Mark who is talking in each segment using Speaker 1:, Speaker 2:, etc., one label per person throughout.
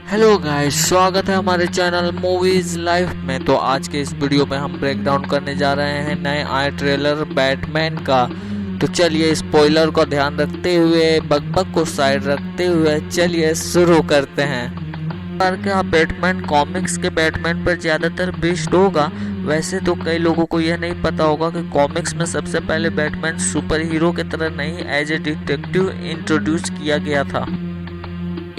Speaker 1: Hello guys, स्वागत है हमारे चैनल मूवीज लाइफ में। तो आज के इस वीडियो में हम ब्रेक डाउन करने जा रहे हैं नए आए ट्रेलर बैटमैन का। तो चलिए स्पॉइलर को ध्यान रखते हुए, बकबक को साइड रखते हुए चलिए शुरू करते हैं। क्या बैटमैन कॉमिक्स के बैटमैन पर ज़्यादातर बेस्ड होगा? वैसे तो कई लोगों को यह नहीं पता होगा कि कॉमिक्स में सबसे पहले बैटमैन सुपर हीरो की तरह नहीं एज ए डिटेक्टिव इंट्रोड्यूस किया गया था।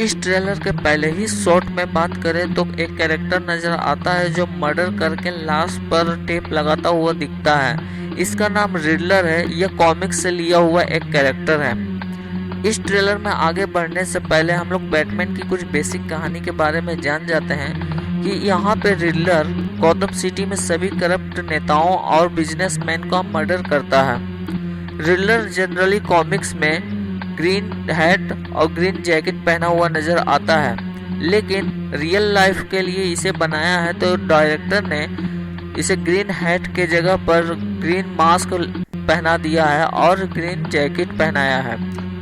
Speaker 1: इस ट्रेलर के पहले ही शॉट में बात करें तो एक कैरेक्टर नजर आता है जो मर्डर करके लाश पर टेप लगाता हुआ दिखता है। इसका नाम रिडलर है। यह कॉमिक्स से लिया हुआ एक कैरेक्टर है। इस ट्रेलर में आगे बढ़ने से पहले हम लोग बैटमैन की कुछ बेसिक कहानी के बारे में जान जाते हैं कि यहाँ पे रिडलर गौतम सिटी में सभी करप्ट नेताओं और बिजनेसमैन का मर्डर करता है। रिडलर जनरली कॉमिक्स में ग्रीन हैट और ग्रीन जैकेट पहना हुआ नजर आता है, लेकिन रियल लाइफ के लिए इसे बनाया है तो डायरेक्टर ने इसे ग्रीन हैट के जगह पर ग्रीन मास्क पहना दिया है और ग्रीन जैकेट पहनाया है,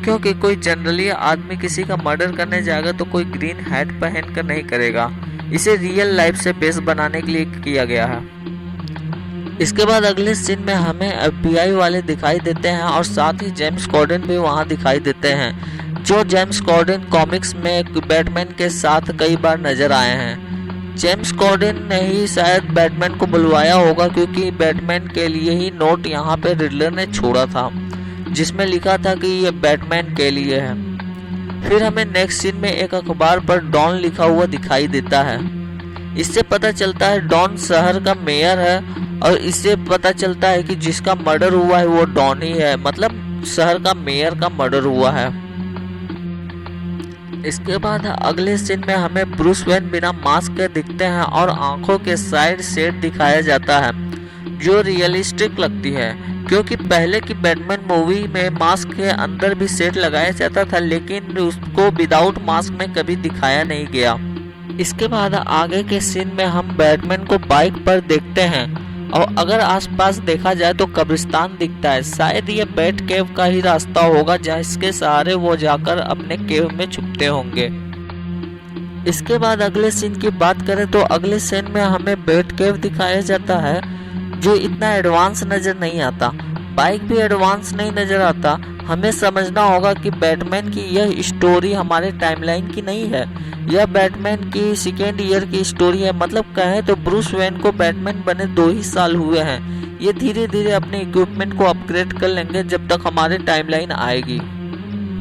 Speaker 1: क्योंकि कोई जनरली आदमी किसी का मर्डर करने जाएगा तो कोई ग्रीन हैट पहन कर नहीं करेगा। इसे रियल लाइफ से बेस बनाने के लिए किया गया है। इसके बाद अगले सीन में हमें FBI वाले दिखाई देते हैं और साथ ही जेम्स कॉर्डन भी वहां दिखाई देते हैं, जो जेम्स कॉर्डन कॉमिक्स में बैटमैन के साथ कई बार नजर आए हैं। जेम्स कॉर्डन ने ही शायद बैटमैन को बुलवाया होगा, क्योंकि बैटमैन के लिए ही नोट यहाँ पे रिडलर ने छोड़ा था जिसमें लिखा था कि ये बैटमैन के लिए है। फिर हमें नेक्स्ट सीन में एक अखबार पर डॉन लिखा हुआ दिखाई देता है। इससे पता चलता है डॉन शहर का मेयर है और इससे पता चलता है कि जिसका मर्डर हुआ है वो डॉन ही है, मतलब शहर का मेयर का मर्डर हुआ है। इसके बाद अगले सीन में हमें ब्रूस वेन बिना मास्क के दिखते हैं और आंखों के साइड सेट दिखाया जाता है जो रियलिस्टिक लगती है, क्योंकि पहले की बैटमैन मूवी में मास्क के अंदर भी सेट लगाया जाता था, लेकिन उसको विदाउट मास्क में कभी दिखाया नहीं गया। इसके बाद आगे के सीन में हम बैटमैन को बाइक पर देखते हैं और अगर आसपास देखा जाए तो कब्रिस्तान दिखता है। शायद ये बैट केव का ही रास्ता होगा जिसके सहारे वो जाकर अपने केव में छुपते होंगे। इसके बाद अगले सीन की बात करें तो अगले सीन में हमें बैट केव दिखाया जाता है जो इतना एडवांस नजर नहीं आता। बाइक भी एडवांस नहीं नजर आता। हमें समझना होगा कि बैटमैन की यह स्टोरी हमारे टाइमलाइन की नहीं है, यह बैटमैन की सेकेंड ईयर की स्टोरी है। मतलब कहें तो ब्रूस वेन को बैटमैन बने 2 ही साल हुए हैं। ये धीरे धीरे अपने इक्विपमेंट को अपग्रेड कर लेंगे जब तक हमारे टाइमलाइन आएगी।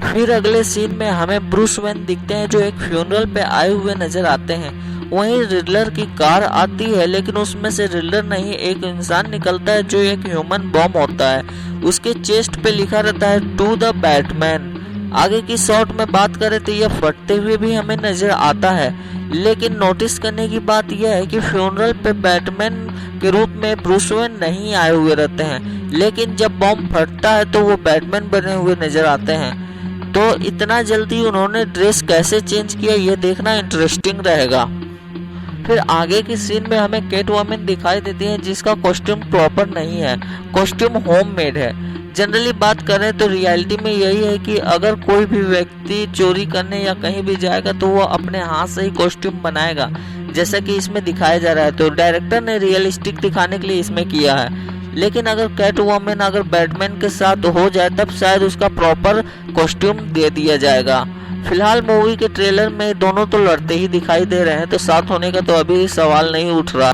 Speaker 1: फिर अगले सीन में हमें ब्रूस वेन दिखते हैं जो एक फ्यूनरल पे आए हुए नजर आते हैं। वहीं रिडलर की कार आती है, लेकिन उसमें से रिडलर नहीं एक इंसान निकलता है जो एक ह्यूमन बॉम्ब होता है। उसके चेस्ट पे लिखा रहता है टू द बैटमैन। आगे की शॉट में बात करें तो यह फटते हुए भी हमें नजर आता है, लेकिन नोटिस करने की बात यह है कि फ्यूनरल पे बैटमैन के रूप में ब्रूस वेन नहीं आए हुए रहते हैं, लेकिन जब बॉम्ब फटता है तो वो बैटमैन बने हुए नजर आते हैं। तो इतना जल्दी उन्होंने ड्रेस कैसे चेंज किया ये देखना इंटरेस्टिंग रहेगा। फिर आगे की सीन में हमें कैटवुमन दिखाई देती है जिसका कॉस्ट्यूम प्रॉपर नहीं है, कॉस्ट्यूम होममेड है। जनरली बात करें तो रियलिटी में यही है कि अगर कोई भी व्यक्ति चोरी करने या कहीं भी जाएगा तो वो अपने हाथ से ही कॉस्ट्यूम बनाएगा, जैसा कि इसमें दिखाया जा रहा है। तो डायरेक्टर ने रियलिस्टिक दिखाने के लिए इसमें किया है, लेकिन अगर कैटवुमन अगर बैटमैन के साथ हो जाए तब शायद उसका प्रॉपर कॉस्ट्यूम दे दिया जाएगा। फिलहाल मूवी के ट्रेलर में दोनों तो लड़ते ही दिखाई दे रहे हैं, तो साथ होने का तो अभी सवाल नहीं उठ रहा।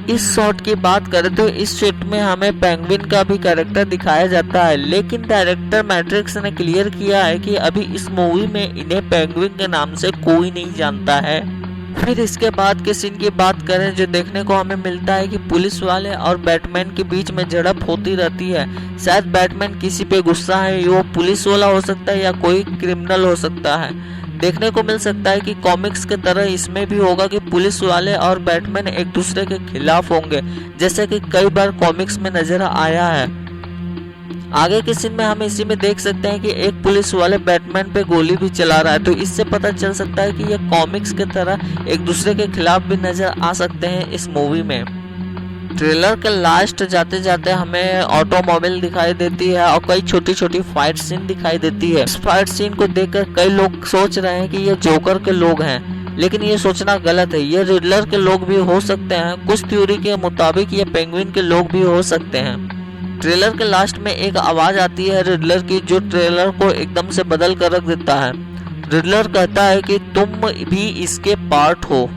Speaker 1: इस शॉट की बात करें तो इस शॉट में हमें पेंगुइन का भी कैरेक्टर दिखाया जाता है, लेकिन डायरेक्टर मैट्रिक्स ने क्लियर किया है कि अभी इस मूवी में इन्हें पेंगुइन के नाम से कोई नहीं जानता है। फिर इसके बाद के सीन की बात करें जो देखने को हमें मिलता है कि पुलिस वाले और बैटमैन के बीच में झड़प होती रहती है। शायद बैटमैन किसी पे गुस्सा है, वो पुलिस वाला हो सकता है या कोई क्रिमिनल हो सकता है। देखने को मिल सकता है कि कॉमिक्स के तरह इसमें भी होगा कि पुलिस वाले और बैटमैन एक दूसरे के खिलाफ होंगे, जैसे कि कई बार कॉमिक्स में नजर आया है। आगे के सीन में हम इसी में देख सकते हैं कि एक पुलिस वाले बैटमैन पे गोली भी चला रहा है, तो इससे पता चल सकता है कि ये कॉमिक्स के तरह एक दूसरे के खिलाफ भी नजर आ सकते हैं इस मूवी में। ट्रेलर के लास्ट जाते जाते हमें ऑटोमोबाइल दिखाई देती है और कई छोटी छोटी फाइट सीन दिखाई देती है। इस फाइट सीन को देखकर कई लोग सोच रहे हैं कि ये जोकर के लोग हैं, लेकिन ये सोचना गलत है। ये रिडलर के लोग भी हो सकते हैं। कुछ थ्योरी के मुताबिक ये पेंगुइन के लोग भी हो सकते हैं। ट्रेलर के लास्ट में एक आवाज आती है रिडलर की, जो ट्रेलर को एकदम से बदल कर रख देता है। रिडलर कहता है कि तुम भी इसके पार्ट हो।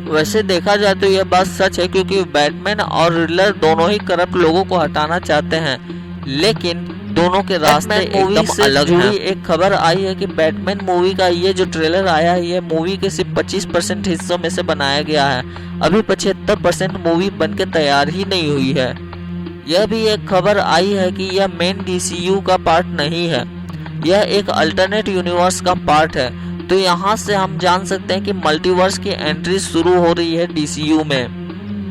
Speaker 1: वैसे देखा जाए तो यह बात सच है, क्योंकि बैटमैन और रिडलर दोनों ही करप्ट लोगों को हटाना चाहते हैं, लेकिन दोनों के रास्ते एकदम अलग हैं। एक खबर आई है कि बैटमैन मूवी का ये जो ट्रेलर आया है, ये मूवी के सिर्फ 25% हिस्सों में से बनाया गया है। अभी 75% मूवी बनके तैयार ही नहीं हुई है। यह भी एक खबर आई है कि यह मेन DCU का पार्ट नहीं है, यह एक अल्टरनेट यूनिवर्स का पार्ट है। तो यहाँ से हम जान सकते हैं कि मल्टीवर्स की एंट्री शुरू हो रही है DCU में।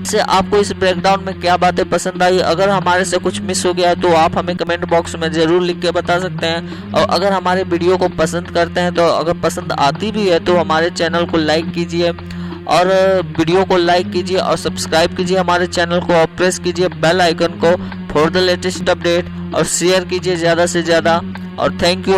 Speaker 1: से आपको इस ब्रेकडाउन में क्या बातें पसंद आई? अगर हमारे से कुछ मिस हो गया तो आप हमें कमेंट बॉक्स में ज़रूर लिख के बता सकते हैं। और अगर हमारे वीडियो को पसंद करते हैं, तो अगर पसंद आती भी है तो हमारे चैनल को लाइक कीजिए और वीडियो को लाइक कीजिए और सब्सक्राइब कीजिए हमारे चैनल को और प्रेस कीजिए बेल आइकन को फॉर द लेटेस्ट अपडेट और शेयर कीजिए ज़्यादा से ज़्यादा। और थैंक यू।